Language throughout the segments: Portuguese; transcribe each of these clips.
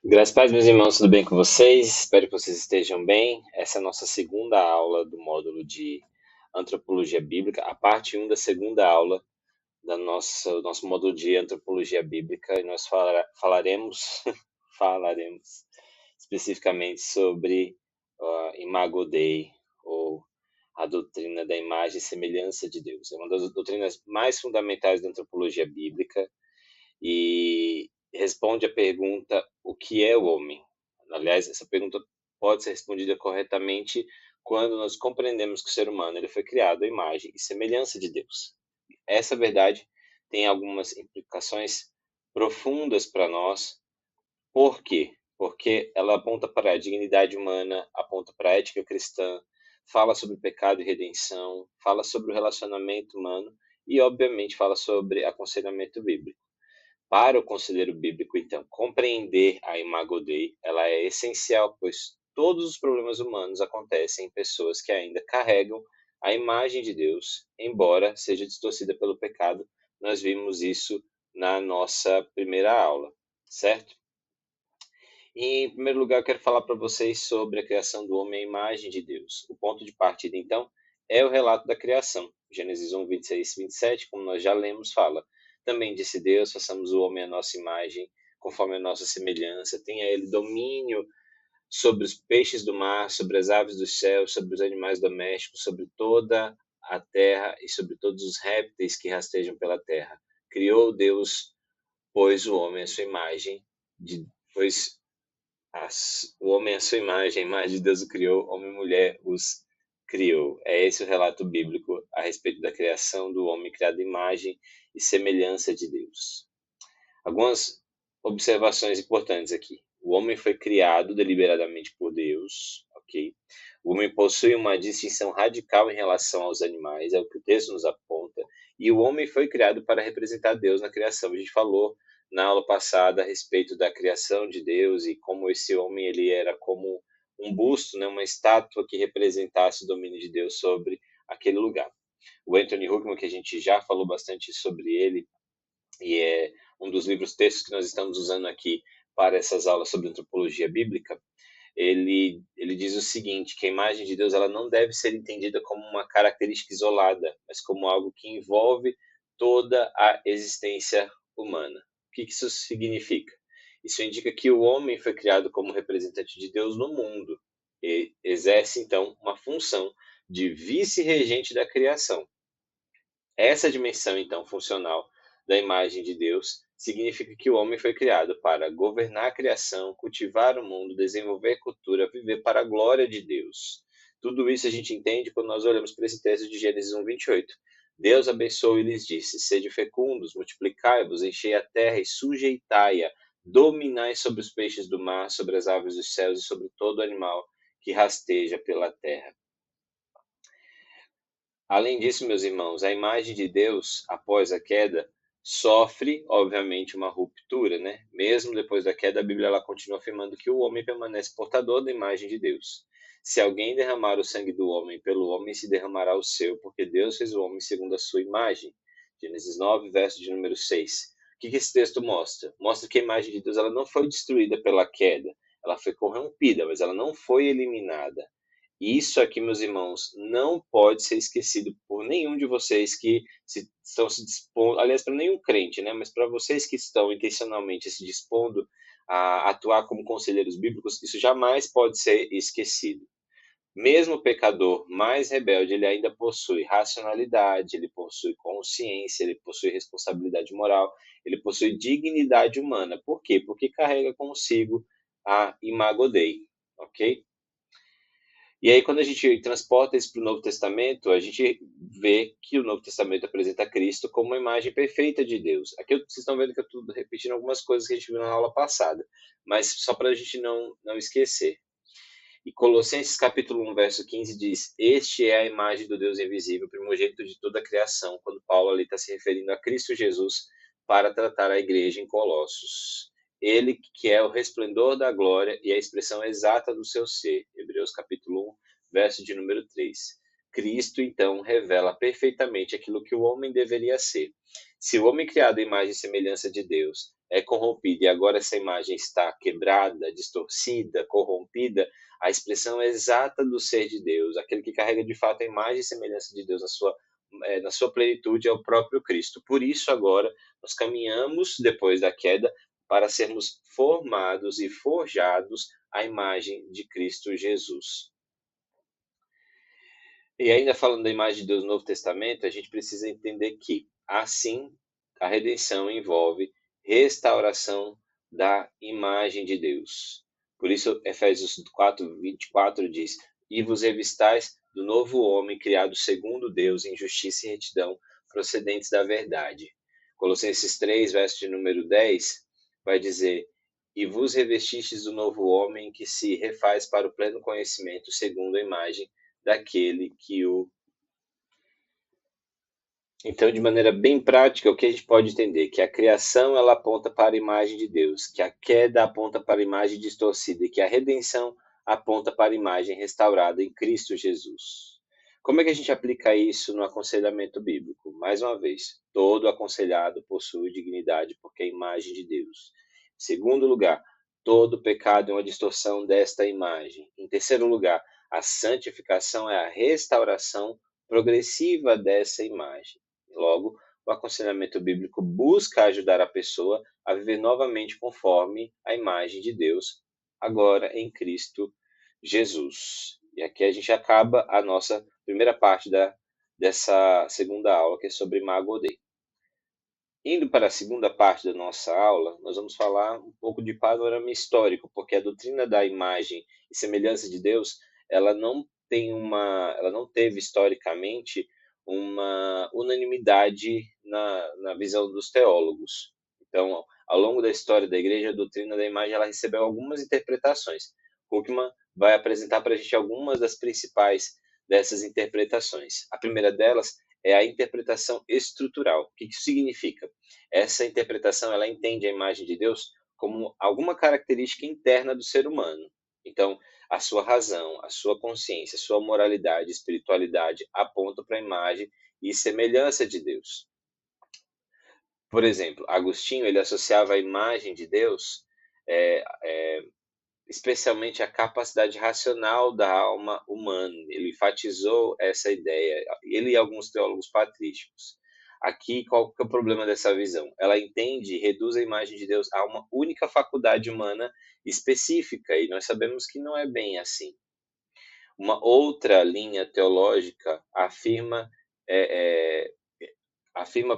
Graças a Deus, meus irmãos, tudo bem com vocês? Espero que vocês estejam bem. Essa é a nossa segunda aula do módulo de Antropologia Bíblica, a parte um da segunda aula da nosso módulo de Antropologia Bíblica, e nós falaremos, falaremos especificamente sobre Imago Dei, ou a doutrina da imagem e semelhança de Deus. É uma das doutrinas mais fundamentais da antropologia bíblica e responde a pergunta: o que é o homem? Aliás, essa pergunta pode ser respondida corretamente quando nós compreendemos que o ser humano ele foi criado à imagem e semelhança de Deus. Essa verdade tem algumas implicações profundas para nós. Por quê? Porque ela aponta para a dignidade humana, aponta para a ética cristã, fala sobre pecado e redenção, fala sobre o relacionamento humano e, obviamente, fala sobre aconselhamento bíblico. Para o conselheiro bíblico, então, compreender a Imago Dei, ela é essencial, pois todos os problemas humanos acontecem em pessoas que ainda carregam a imagem de Deus, embora seja distorcida pelo pecado. Nós vimos isso na nossa primeira aula, certo? E, em primeiro lugar, eu quero falar para vocês sobre a criação do homem à imagem de Deus. O ponto de partida, então, é o relato da criação. Gênesis 1, 26 e 27, como nós já lemos, fala: também disse Deus, façamos o homem à nossa imagem, conforme a nossa semelhança, tenha ele domínio sobre os peixes do mar, sobre as aves dos céus, sobre os animais domésticos, sobre toda a terra e sobre todos os répteis que rastejam pela terra. Criou Deus, pois o homem à sua imagem, pois o homem é a sua imagem, a imagem de Deus o criou, homem e mulher os criou. É esse o relato bíblico a respeito da criação do homem criado à imagem e semelhança de Deus. Algumas observações importantes aqui. O homem foi criado deliberadamente por Deus, ok? O homem possui uma distinção radical em relação aos animais, é o que o texto nos aponta, e o homem foi criado para representar Deus na criação. A gente falou na aula passada a respeito da criação de Deus e como esse homem ele era como um busto, né, uma estátua que representasse o domínio de Deus sobre aquele lugar. O Anthony Huckman, que a gente já falou bastante sobre ele, e é um dos livros textos que nós estamos usando aqui para essas aulas sobre antropologia bíblica, ele diz o seguinte, que a imagem de Deus ela não deve ser entendida como uma característica isolada, mas como algo que envolve toda a existência humana. O que isso significa? Isso indica que o homem foi criado como representante de Deus no mundo e exerce, então, uma função de vice-regente da criação. Essa dimensão, então, funcional da imagem de Deus significa que o homem foi criado para governar a criação, cultivar o mundo, desenvolver cultura, viver para a glória de Deus. Tudo isso a gente entende quando nós olhamos para esse texto de Gênesis 1, 28. Deus abençoou e lhes disse: sede fecundos, multiplicai-vos, enchei a terra e sujeitai-a, dominai sobre os peixes do mar, sobre as aves dos céus e sobre todo animal que rasteja pela terra. Além disso, meus irmãos, a imagem de Deus, após a queda, sofre, obviamente, uma ruptura, né? Mesmo depois da queda, a Bíblia ela continua afirmando que o homem permanece portador da imagem de Deus. Se alguém derramar o sangue do homem, pelo homem se derramará o seu, porque Deus fez o homem segundo a sua imagem. Gênesis 9, verso de número 6. O que esse texto mostra? Mostra que a imagem de Deus ela não foi destruída pela queda, ela foi corrompida, mas ela não foi eliminada. E isso aqui, meus irmãos, não pode ser esquecido por nenhum de vocês que estão se dispondo, aliás, para nenhum crente, né? Mas para vocês que estão intencionalmente se dispondo a atuar como conselheiros bíblicos, isso jamais pode ser esquecido. Mesmo o pecador mais rebelde, ele ainda possui racionalidade, ele possui consciência, ele possui responsabilidade moral, ele possui dignidade humana. Por quê? Porque carrega consigo a Imago Dei, ok? E aí, quando a gente transporta isso para o Novo Testamento, a gente vê que o Novo Testamento apresenta Cristo como uma imagem perfeita de Deus. Aqui vocês estão vendo que eu estou repetindo algumas coisas que a gente viu na aula passada, mas só para a gente não esquecer. E Colossenses capítulo 1, verso 15 diz: este é a imagem do Deus invisível, primogênito de toda a criação, quando Paulo ali está se referindo a Cristo Jesus para tratar a igreja em Colossos. Ele que é o resplendor da glória e a expressão exata do seu ser. Hebreus capítulo 1, verso de número 3. Cristo, então, revela perfeitamente aquilo que o homem deveria ser. Se o homem criado à imagem e semelhança de Deus é corrompida e agora essa imagem está quebrada, distorcida, corrompida, a expressão exata do ser de Deus, aquele que carrega de fato a imagem e semelhança de Deus na sua plenitude é o próprio Cristo. Por isso agora nós caminhamos depois da queda para sermos formados e forjados à imagem de Cristo Jesus. E ainda falando da imagem de Deus no Novo Testamento, a gente precisa entender que, assim, a redenção envolve restauração da imagem de Deus. Por isso, Efésios 4:24 diz: E vos revistais do novo homem, criado segundo Deus, em justiça e retidão, procedentes da verdade. Colossenses 3, verso de número 10, vai dizer: E vos revestistes do novo homem, que se refaz para o pleno conhecimento, segundo a imagem daquele que o... Então, de maneira bem prática, o que a gente pode entender? Que a criação ela aponta para a imagem de Deus, que a queda aponta para a imagem distorcida e que a redenção aponta para a imagem restaurada em Cristo Jesus. Como é que a gente aplica isso no aconselhamento bíblico? Mais uma vez, todo aconselhado possui dignidade porque é a imagem de Deus. Em segundo lugar, todo pecado é uma distorção desta imagem. Em terceiro lugar, a santificação é a restauração progressiva dessa imagem. Logo, o aconselhamento bíblico busca ajudar a pessoa a viver novamente conforme a imagem de Deus, agora em Cristo Jesus. E aqui a gente acaba a nossa primeira parte dessa segunda aula, que é sobre Imago Dei. Indo para a segunda parte da nossa aula, nós vamos falar um pouco de panorama histórico, porque a doutrina da imagem e semelhança de Deus, ela não teve historicamente uma unanimidade na visão dos teólogos. Então, ao longo da história da igreja, a doutrina da imagem ela recebeu algumas interpretações. Huckman vai apresentar para a gente algumas das principais dessas interpretações. A primeira delas é a interpretação estrutural. O que isso significa? Essa interpretação ela entende a imagem de Deus como alguma característica interna do ser humano. Então, a sua razão, a sua consciência, a sua moralidade, espiritualidade apontam para a imagem e semelhança de Deus. Por exemplo, Agostinho ele associava a imagem de Deus especialmente a capacidade racional da alma humana. Ele enfatizou essa ideia, ele e alguns teólogos patrísticos. Aqui, qual que é o problema dessa visão? Ela entende e reduz a imagem de Deus a uma única faculdade humana específica, e nós sabemos que não é bem assim. Uma outra linha teológica afirma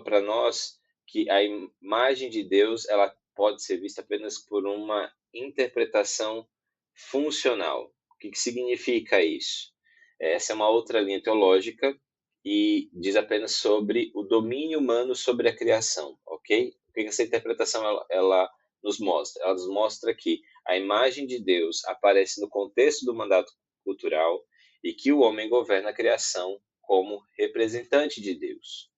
para nós que a imagem de Deus ela pode ser vista apenas por uma interpretação funcional. O que significa isso? Essa é uma outra linha teológica e diz apenas sobre o domínio humano sobre a criação, ok? O que essa interpretação ela nos mostra? Ela nos mostra que a imagem de Deus aparece no contexto do mandato cultural e que o homem governa a criação como representante de Deus.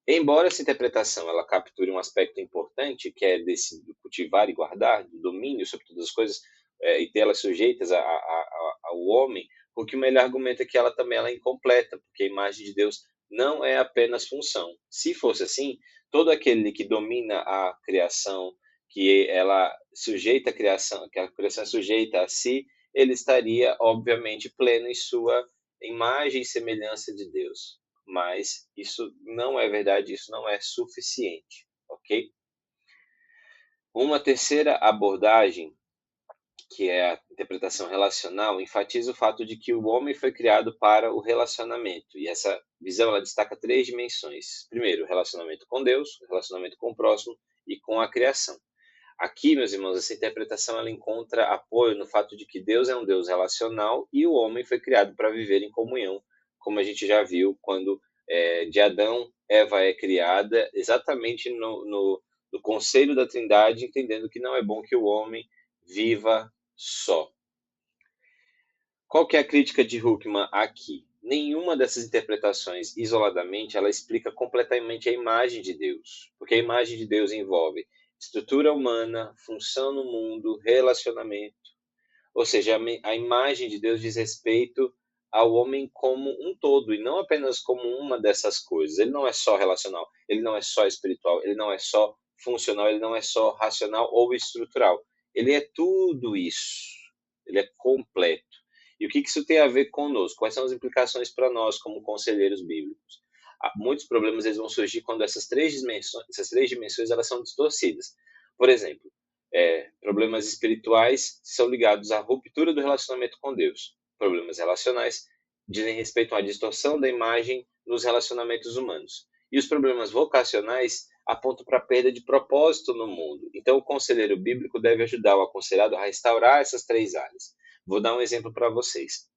Embora essa interpretação ela capture um aspecto importante, que é desse do cultivar e guardar, do domínio sobre todas as coisas, e tê-las sujeitas ao homem, o que o melhor argumento é que ela também é incompleta, porque a imagem de Deus não é apenas função. Se fosse assim, todo aquele que domina a criação, que ela sujeita a criação, que a criação é sujeita a si, ele estaria, obviamente, pleno em sua imagem e semelhança de Deus. Mas isso não é verdade, isso não é suficiente, ok? Uma terceira abordagem, que é a interpretação relacional, enfatiza o fato de que o homem foi criado para o relacionamento. E essa visão ela destaca três dimensões. Primeiro, o relacionamento com Deus, o relacionamento com o próximo e com a criação. Aqui, meus irmãos, essa interpretação ela encontra apoio no fato de que Deus é um Deus relacional e o homem foi criado para viver em comunhão, como a gente já viu quando de Adão, Eva é criada exatamente no conselho da Trindade, entendendo que não é bom que o homem viva só. Qual que é a crítica de Huckman aqui? Nenhuma dessas interpretações, isoladamente, ela explica completamente a imagem de Deus, porque a imagem de Deus envolve estrutura humana, função no mundo, relacionamento. Ou seja, a imagem de Deus diz respeito ao homem como um todo, e não apenas como uma dessas coisas. Ele não é só relacional, ele não é só espiritual, ele não é só funcional, ele não é só racional ou estrutural. Ele é tudo isso. Ele é completo. E o que isso tem a ver conosco? Quais são as implicações para nós como conselheiros bíblicos? Muitos problemas eles vão surgir quando essas três dimensões elas são distorcidas. Por exemplo, problemas espirituais são ligados à ruptura do relacionamento com Deus. Problemas relacionais dizem respeito à distorção da imagem nos relacionamentos humanos. E os problemas vocacionais apontam para a perda de propósito no mundo. Então, o conselheiro bíblico deve ajudar o aconselhado a restaurar essas três áreas. Vou dar um exemplo para vocês.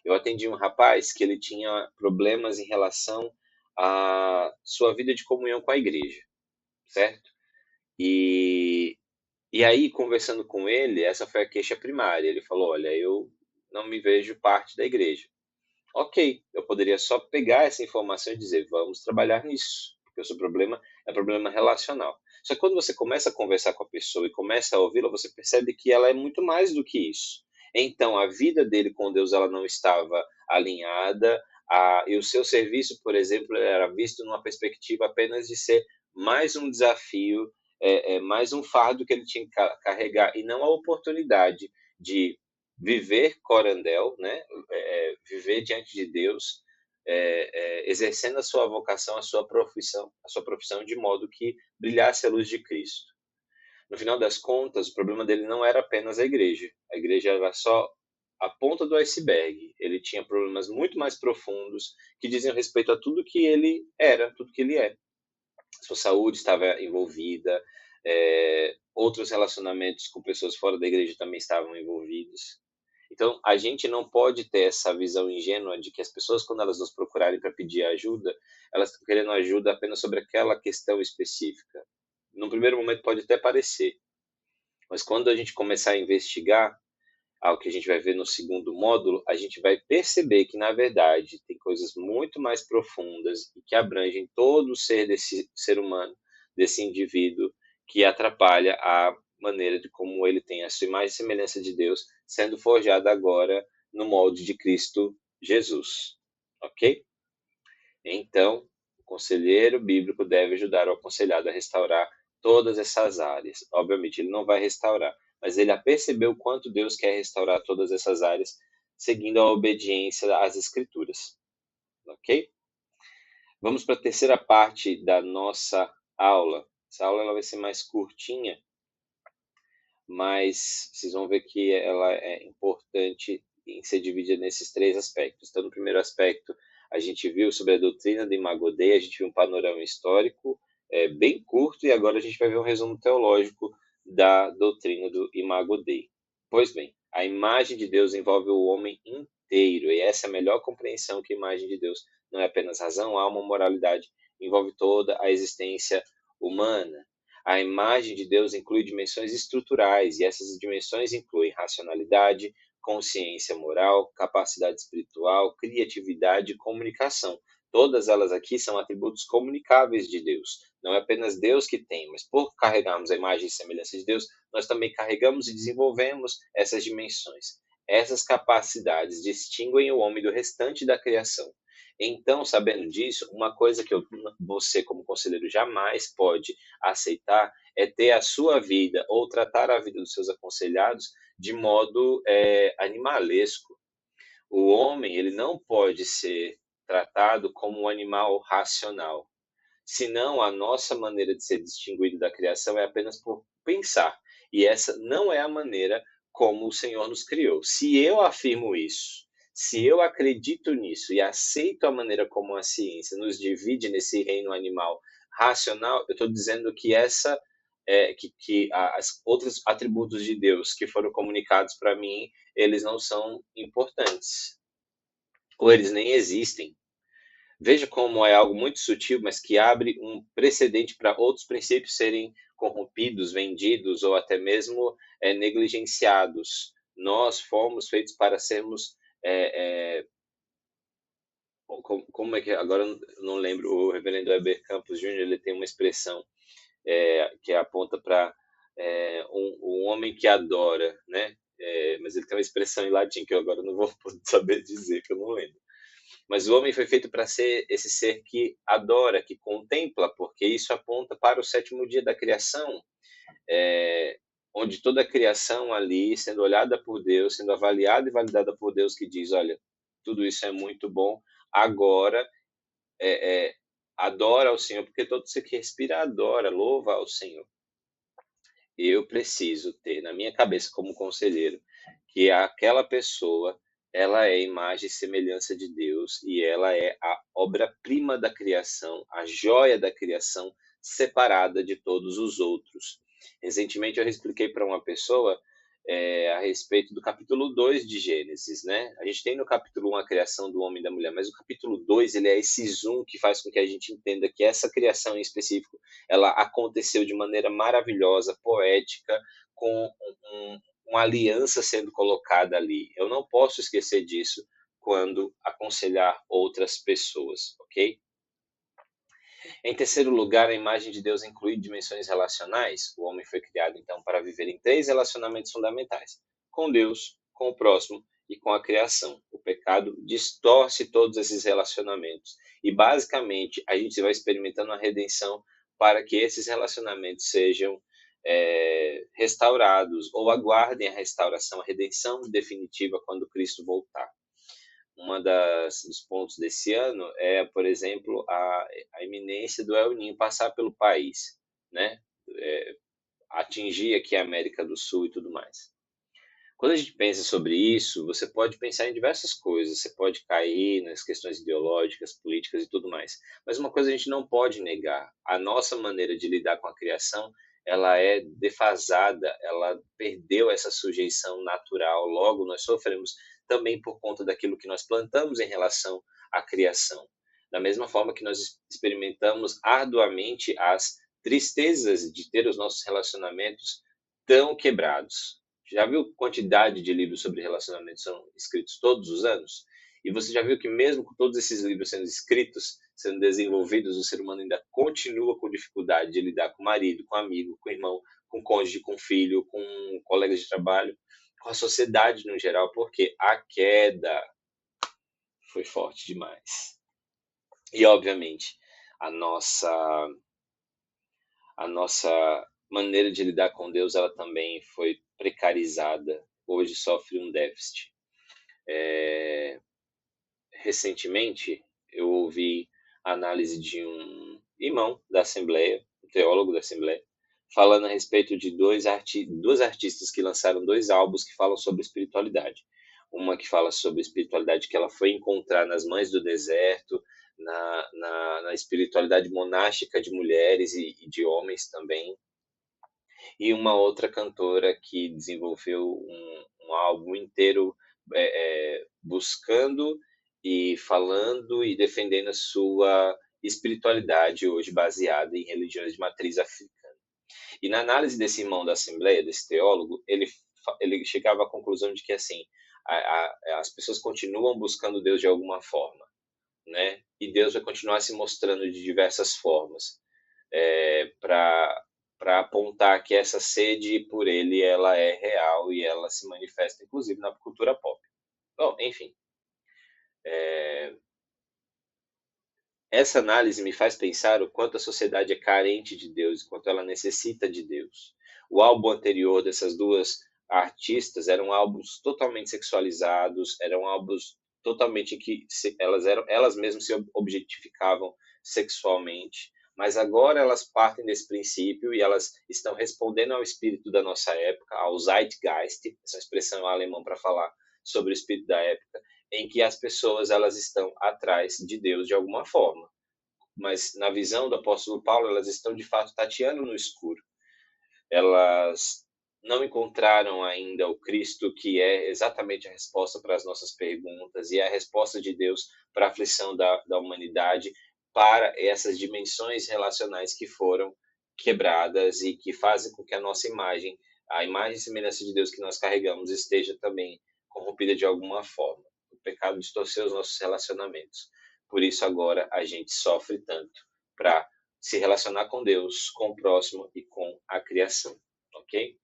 Eu atendi um rapaz que ele tinha problemas em relação à sua vida de comunhão com a igreja, certo? E aí, conversando com ele, essa foi a queixa primária. Ele falou: Olha, eu não me vejo parte da igreja. Ok, eu poderia só pegar essa informação e dizer: Vamos trabalhar nisso, porque o seu problema é problema relacional. Só que quando você começa a conversar com a pessoa e começa a ouvi-la, você percebe que ela é muito mais do que isso. Então, a vida dele com Deus ela não estava alinhada, e o seu serviço, por exemplo, era visto numa perspectiva apenas de ser mais um desafio, mais um fardo que ele tinha que carregar, e não a oportunidade de viver corandel, né? Viver diante de Deus, exercendo a sua vocação, a sua profissão de modo que brilhasse a luz de Cristo. No final das contas, o problema dele não era apenas a igreja. A igreja era só a ponta do iceberg. Ele tinha problemas muito mais profundos que diziam respeito a tudo que ele era, tudo que ele é. Sua saúde estava envolvida, outros relacionamentos com pessoas fora da igreja também estavam envolvidos. Então, a gente não pode ter essa visão ingênua de que as pessoas, quando elas nos procurarem para pedir ajuda, elas estão querendo ajuda apenas sobre aquela questão específica. No primeiro momento pode até parecer, mas quando a gente começar a investigar, ao que a gente vai ver no segundo módulo, a gente vai perceber que, na verdade, tem coisas muito mais profundas e que abrangem todo o ser desse ser humano, desse indivíduo, que atrapalha a maneira de como ele tem a sua imagem e semelhança de Deus sendo forjada agora no molde de Cristo Jesus. Ok? Então, o conselheiro bíblico deve ajudar o aconselhado a restaurar todas essas áreas. Obviamente, ele não vai restaurar, mas ele a perceber o quanto Deus quer restaurar todas essas áreas, seguindo a obediência às Escrituras. Ok? Vamos para a terceira parte da nossa aula. Essa aula ela vai ser mais curtinha, mas vocês vão ver que ela é importante em ser dividida nesses três aspectos. Então, no primeiro aspecto, a gente viu sobre a doutrina de Imago Dei, a gente viu um panorama histórico bem curto, e agora a gente vai ver um resumo teológico da doutrina do Imago Dei. Pois bem, a imagem de Deus envolve o homem inteiro, e essa é a melhor compreensão que a imagem de Deus não é apenas razão, alma, moralidade, envolve toda a existência humana. A imagem de Deus inclui dimensões estruturais, e essas dimensões incluem racionalidade, consciência moral, capacidade espiritual, criatividade e comunicação. Todas elas aqui são atributos comunicáveis de Deus. Não é apenas Deus que tem, mas por carregarmos a imagem e semelhança de Deus, nós também carregamos e desenvolvemos essas dimensões. Essas capacidades distinguem o homem do restante da criação. Então, sabendo disso, uma coisa que você, como conselheiro, jamais pode aceitar é ter a sua vida ou tratar a vida dos seus aconselhados de modo animalesco. O homem ele não pode ser tratado como um animal racional, senão a nossa maneira de ser distinguido da criação é apenas por pensar. E essa não é a maneira como o Senhor nos criou. Se eu afirmo isso, se eu acredito nisso e aceito a maneira como a ciência nos divide nesse reino animal racional, eu estou dizendo que as outros atributos de Deus que foram comunicados para mim, eles não são importantes, ou eles nem existem. Veja como é algo muito sutil, mas que abre um precedente para outros princípios serem corrompidos, vendidos ou até mesmo negligenciados. Nós fomos feitos para sermos como é que agora eu não lembro, o reverendo Heber Campos Júnior ele tem uma expressão que aponta para um homem que adora, né? Mas ele tem uma expressão em latim que eu agora não vou saber dizer, que eu não lembro. Mas o homem foi feito para ser esse ser que adora, que contempla, porque isso aponta para o sétimo dia da criação, onde toda a criação ali, sendo olhada por Deus, sendo avaliada e validada por Deus, que diz, olha, tudo isso é muito bom, agora adora ao Senhor, porque todo ser que respira adora, louva ao Senhor. Eu preciso ter na minha cabeça como conselheiro que aquela pessoa, ela é imagem e semelhança de Deus e ela é a obra-prima da criação, a joia da criação, separada de todos os outros. Recentemente eu expliquei para uma pessoa a respeito do capítulo 2 de Gênesis, né? A gente tem no capítulo 1 a criação do homem e da mulher, mas o capítulo 2 ele é esse zoom que faz com que a gente entenda que essa criação em específico, ela aconteceu de maneira maravilhosa, poética, com uma aliança sendo colocada ali. Eu não posso esquecer disso quando aconselhar outras pessoas, ok? Em terceiro lugar, a imagem de Deus inclui dimensões relacionais. O homem foi criado, então, para viver em 3 relacionamentos fundamentais: com Deus, com o próximo e com a criação. O pecado distorce todos esses relacionamentos. E, basicamente, a gente vai experimentando a redenção para que esses relacionamentos sejam restaurados ou aguardem a restauração, a redenção definitiva quando Cristo voltar. Dos pontos desse ano é, por exemplo, a iminência do El Niño passar pelo país, né? Atingir aqui a América do Sul e tudo mais. Quando a gente pensa sobre isso, você pode pensar em diversas coisas, você pode cair nas questões ideológicas, políticas e tudo mais. Mas uma coisa a gente não pode negar, a nossa maneira de lidar com a criação, ela é defasada, ela perdeu essa sujeição natural, logo nós sofremos também por conta daquilo que nós plantamos em relação à criação. Da mesma forma que nós experimentamos arduamente as tristezas de ter os nossos relacionamentos tão quebrados. Já viu quantidade de livros sobre relacionamentos são escritos todos os anos? E você já viu que mesmo com todos esses livros sendo escritos, sendo desenvolvidos, o ser humano ainda continua com dificuldade de lidar com o marido, com o amigo, com o irmão, com o cônjuge, com o filho, com colegas de trabalho, com a sociedade no geral, porque a queda foi forte demais. E, obviamente, a nossa maneira de lidar com Deus, ela também foi precarizada. Hoje sofre um déficit. Recentemente, eu ouvi a análise de um irmão da Assembleia, um teólogo da Assembleia, falando a respeito de duas artistas que lançaram 2 álbuns que falam sobre espiritualidade. Uma que fala sobre espiritualidade que ela foi encontrar nas mães do deserto, na espiritualidade monástica de mulheres e de homens também, e uma outra cantora que desenvolveu um álbum inteiro buscando e falando e defendendo a sua espiritualidade hoje baseada em religiões de matriz africana. E na análise desse irmão da Assembleia, desse teólogo, ele chegava à conclusão de que assim as pessoas continuam buscando Deus de alguma forma, né? E Deus vai continuar se mostrando de diversas formas para apontar que essa sede por ele ela é real e ela se manifesta inclusive na cultura pop. Bom, enfim, essa análise me faz pensar o quanto a sociedade é carente de Deus e quanto ela necessita de Deus. O álbum anterior dessas duas artistas eram álbuns totalmente sexualizados, eram álbuns totalmente que elas mesmas se objetificavam sexualmente, mas agora elas partem desse princípio e elas estão respondendo ao espírito da nossa época, ao Zeitgeist, essa expressão alemã para falar sobre o espírito da época, em que as pessoas elas estão atrás de Deus de alguma forma. Mas na visão do apóstolo Paulo, elas estão de fato tateando no escuro. Elas não encontraram ainda o Cristo que é exatamente a resposta para as nossas perguntas e é a resposta de Deus para a aflição da humanidade, para essas dimensões relacionais que foram quebradas e que fazem com que a nossa imagem, a imagem e semelhança de Deus que nós carregamos, esteja também corrompida de alguma forma. O pecado distorceu os nossos relacionamentos. Por isso agora a gente sofre tanto para se relacionar com Deus, com o próximo e com a criação, ok?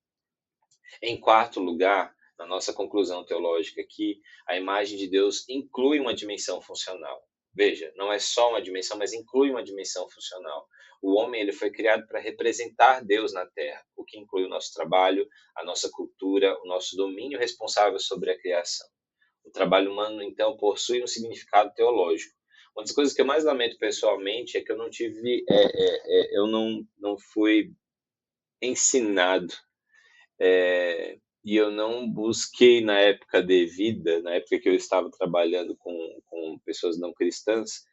Em quarto lugar, na nossa conclusão teológica aqui, a imagem de Deus inclui uma dimensão funcional. Veja, não é só uma dimensão, mas inclui uma dimensão funcional. O homem ele foi criado para representar Deus na Terra, o que inclui o nosso trabalho, a nossa cultura, o nosso domínio responsável sobre a criação. O trabalho humano, então, possui um significado teológico. Uma das coisas que eu mais lamento pessoalmente é que eu não tive, eu não fui ensinado e eu não busquei na época devida, na época que eu estava trabalhando com pessoas não cristãs,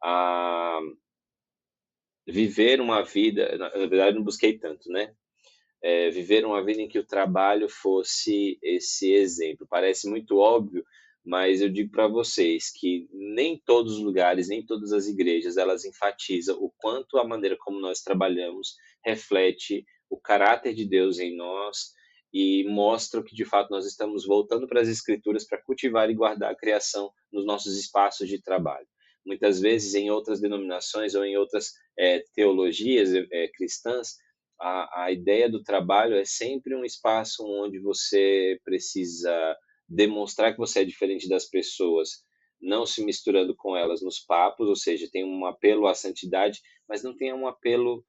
a viver uma vida, na verdade não busquei tanto, né? Viver uma vida em que o trabalho fosse esse exemplo. Parece muito óbvio, mas eu digo para vocês que nem todos os lugares, nem todas as igrejas, elas enfatizam o quanto a maneira como nós trabalhamos reflete o caráter de Deus em nós e mostra que de fato nós estamos voltando para as escrituras para cultivar e guardar a criação nos nossos espaços de trabalho. Muitas vezes em outras denominações ou em outras teologias cristãs, a ideia do trabalho é sempre um espaço onde você precisa demonstrar que você é diferente das pessoas, não se misturando com elas nos papos, ou seja, tem um apelo à santidade, mas não tem um apelo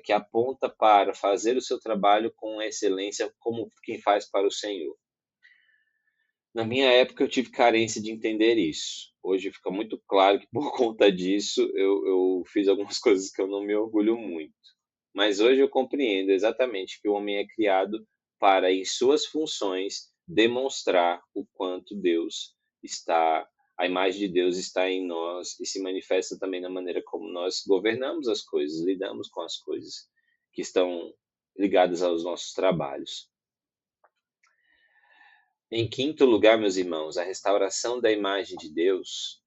que aponta para fazer o seu trabalho com excelência, como quem faz para o Senhor. Na minha época eu tive carência de entender isso. Hoje fica muito claro que por conta disso eu fiz algumas coisas que eu não me orgulho muito. Mas hoje eu compreendo exatamente que o homem é criado para, em suas funções, demonstrar o quanto Deus está, a imagem de Deus está em nós e se manifesta também na maneira como nós governamos as coisas, lidamos com as coisas que estão ligadas aos nossos trabalhos. Em quinto lugar, meus irmãos, a restauração da imagem de Deus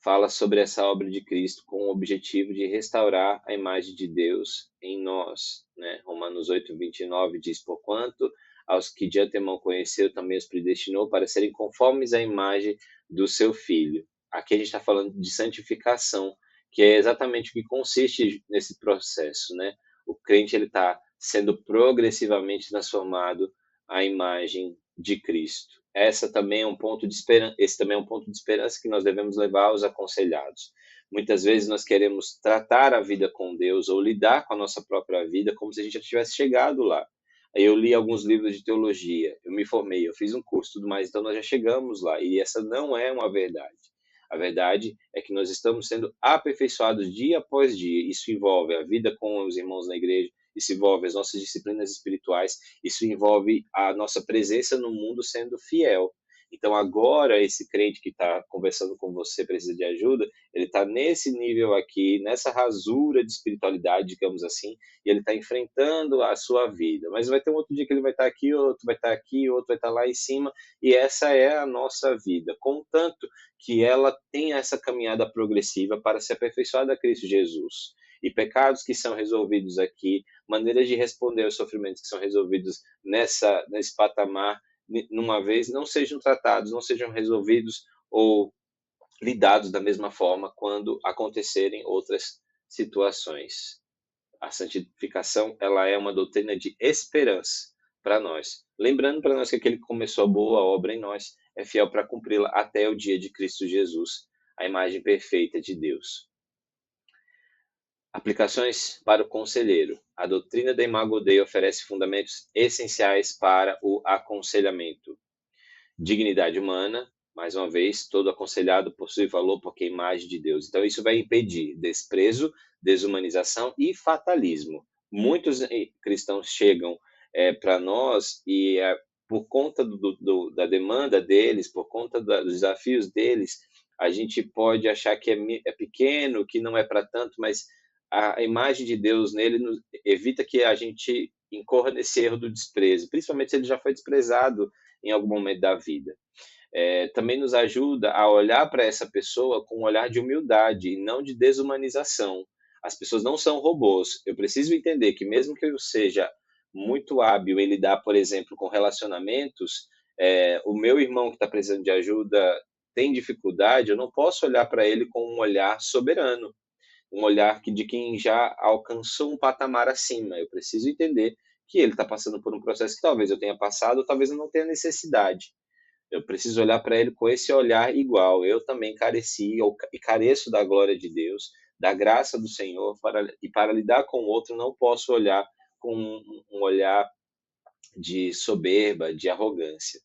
fala sobre essa obra de Cristo com o objetivo de restaurar a imagem de Deus em nós. Né? Romanos 8:29 diz: Porquanto aos que de antemão conheceu, também os predestinou para serem conformes à imagem do seu Filho. Aqui a gente está falando de santificação, que é exatamente o que consiste nesse processo. Né? O crente está sendo progressivamente transformado à imagem de Cristo. Essa também é um ponto de esperança, esse também é um ponto de esperança que nós devemos levar aos aconselhados. Muitas vezes nós queremos tratar a vida com Deus ou lidar com a nossa própria vida como se a gente já tivesse chegado lá. Aí eu li alguns livros de teologia, eu me formei, eu fiz um curso, tudo mais, então nós já chegamos lá. E essa não é uma verdade. A verdade é que nós estamos sendo aperfeiçoados dia após dia. Isso envolve a vida com os irmãos na igreja, isso envolve as nossas disciplinas espirituais, isso envolve a nossa presença no mundo sendo fiel. Então, agora, esse crente que está conversando com você, precisa de ajuda, ele está nesse nível aqui, nessa rasura de espiritualidade, digamos assim, e ele está enfrentando a sua vida. Mas vai ter um outro dia que ele vai estar aqui, outro vai estar aqui, outro vai estar lá em cima, e essa é a nossa vida. Contanto que ela tenha essa caminhada progressiva para se aperfeiçoar a Cristo Jesus. E pecados que são resolvidos aqui, maneiras de responder aos sofrimentos que são resolvidos nesse patamar, numa vez, não sejam tratados, não sejam resolvidos ou lidados da mesma forma quando acontecerem outras situações. A santificação, ela é uma doutrina de esperança para nós. Lembrando para nós que aquele que começou a boa obra em nós é fiel para cumpri-la até o dia de Cristo Jesus, a imagem perfeita de Deus. Aplicações para o conselheiro. A doutrina da Imago Dei oferece fundamentos essenciais para o aconselhamento. Dignidade humana, mais uma vez, todo aconselhado possui valor porque é a imagem de Deus. Então, isso vai impedir desprezo, desumanização e fatalismo. Muitos cristãos chegam para nós e, por conta da demanda deles, por conta dos desafios deles, a gente pode achar que é pequeno, que não é para tanto, mas a imagem de Deus nele evita que a gente incorra nesse erro do desprezo, principalmente se ele já foi desprezado em algum momento da vida. Também nos ajuda a olhar para essa pessoa com um olhar de humildade e não de desumanização. As pessoas não são robôs. Eu preciso entender que mesmo que eu seja muito hábil em lidar, por exemplo, com relacionamentos, o meu irmão que está precisando de ajuda tem dificuldade, eu não posso olhar para ele com um olhar soberano, um olhar de quem já alcançou um patamar acima. Eu preciso entender que ele está passando por um processo que talvez eu tenha passado, ou talvez eu não tenha necessidade. Eu preciso olhar para ele com esse olhar igual. Eu também careci e careço da glória de Deus, da graça do Senhor, e para lidar com o outro não posso olhar com um olhar de soberba, de arrogância.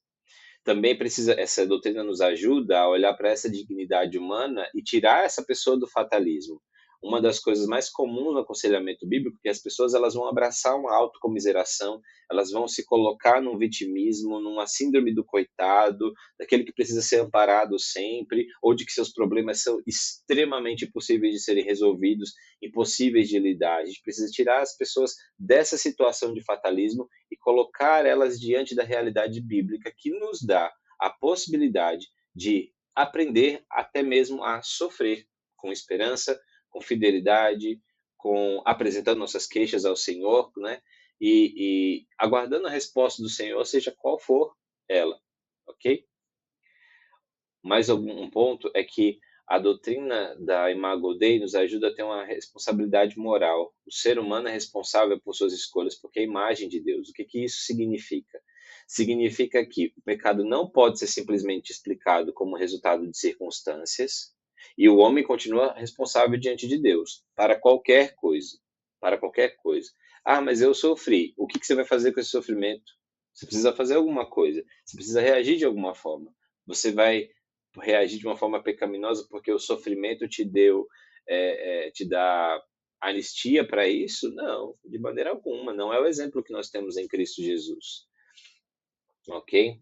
Também essa doutrina nos ajuda a olhar para essa dignidade humana e tirar essa pessoa do fatalismo. Uma das coisas mais comuns no aconselhamento bíblico é que as pessoas elas vão abraçar uma autocomiseração, elas vão se colocar num vitimismo, numa síndrome do coitado, daquele que precisa ser amparado sempre, ou de que seus problemas são extremamente impossíveis de serem resolvidos, impossíveis de lidar. A gente precisa tirar as pessoas dessa situação de fatalismo e colocar elas diante da realidade bíblica que nos dá a possibilidade de aprender até mesmo a sofrer com esperança, com fidelidade, com apresentando nossas queixas ao Senhor, né? E aguardando a resposta do Senhor, seja qual for ela, ok? Mais algum ponto é que a doutrina da Imago Dei nos ajuda a ter uma responsabilidade moral. O ser humano é responsável por suas escolhas porque é a imagem de Deus. O que que isso significa? Significa que o pecado não pode ser simplesmente explicado como resultado de circunstâncias e o homem continua responsável diante de Deus para qualquer coisa, para qualquer coisa. Ah, mas eu sofri. O que que você vai fazer com esse sofrimento? Você precisa fazer alguma coisa. Você precisa reagir de alguma forma. Você vai reagir de uma forma pecaminosa porque o sofrimento te dá anistia para isso? Não, de maneira alguma. Não é o exemplo que nós temos em Cristo Jesus, ok?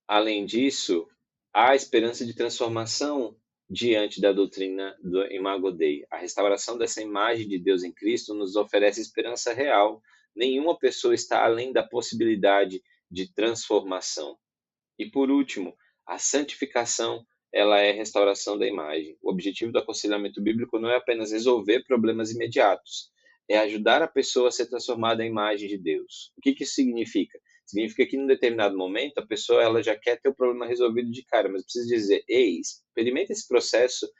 Além disso, há esperança de transformação diante da doutrina do Imago Dei. A restauração dessa imagem de Deus em Cristo nos oferece esperança real. Nenhuma pessoa está além da possibilidade de transformação. E por último, a santificação, ela é restauração da imagem. O objetivo do aconselhamento bíblico não é apenas resolver problemas imediatos, é ajudar a pessoa a ser transformada em imagem de Deus. O que que isso significa? Significa que, em um determinado momento, a pessoa ela já quer ter o problema resolvido de cara, mas precisa dizer, ei, experimenta esse processo,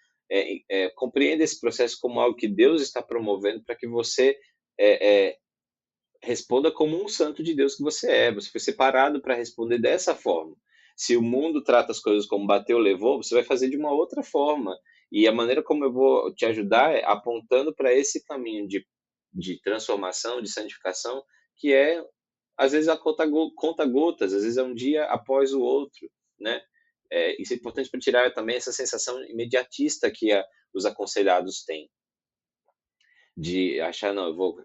compreenda esse processo como algo que Deus está promovendo para que você responda como um santo de Deus que você é. Você foi separado para responder dessa forma. Se o mundo trata as coisas como bateu, levou, você vai fazer de uma outra forma. E a maneira como eu vou te ajudar é apontando para esse caminho de transformação, de santificação, que é, às vezes, a conta-gotas, às vezes é um dia após o outro, né? Isso é importante para tirar também essa sensação imediatista que os aconselhados têm de achar, não, eu vou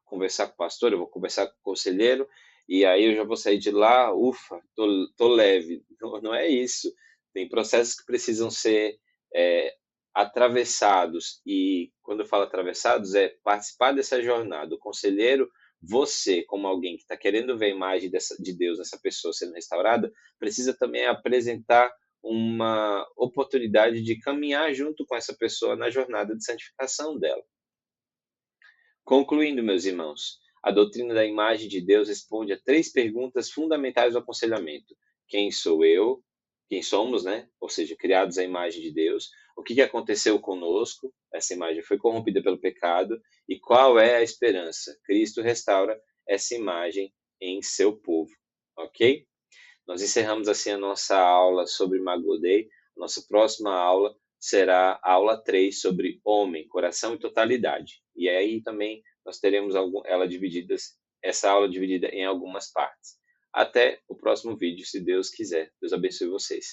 conversar com o pastor, eu vou conversar com o conselheiro, e aí eu já vou sair de lá, ufa, tô leve. Não, não é isso. Tem processos que precisam ser é, atravessados, e quando eu falo atravessados, é participar dessa jornada. O conselheiro, você, como alguém que está querendo ver a imagem de Deus nessa pessoa sendo restaurada, precisa também apresentar uma oportunidade de caminhar junto com essa pessoa na jornada de santificação dela. Concluindo, meus irmãos, a doutrina da imagem de Deus responde a três perguntas fundamentais do aconselhamento: quem sou eu? Quem somos, né? Ou seja, criados à imagem de Deus. O que aconteceu conosco? Essa imagem foi corrompida pelo pecado. E qual é a esperança? Cristo restaura essa imagem em seu povo. Ok? Nós encerramos assim a nossa aula sobre Imago Dei. Nossa próxima aula será a aula 3 sobre homem, coração e totalidade. E aí também nós teremos essa aula dividida em algumas partes. Até o próximo vídeo, se Deus quiser. Deus abençoe vocês.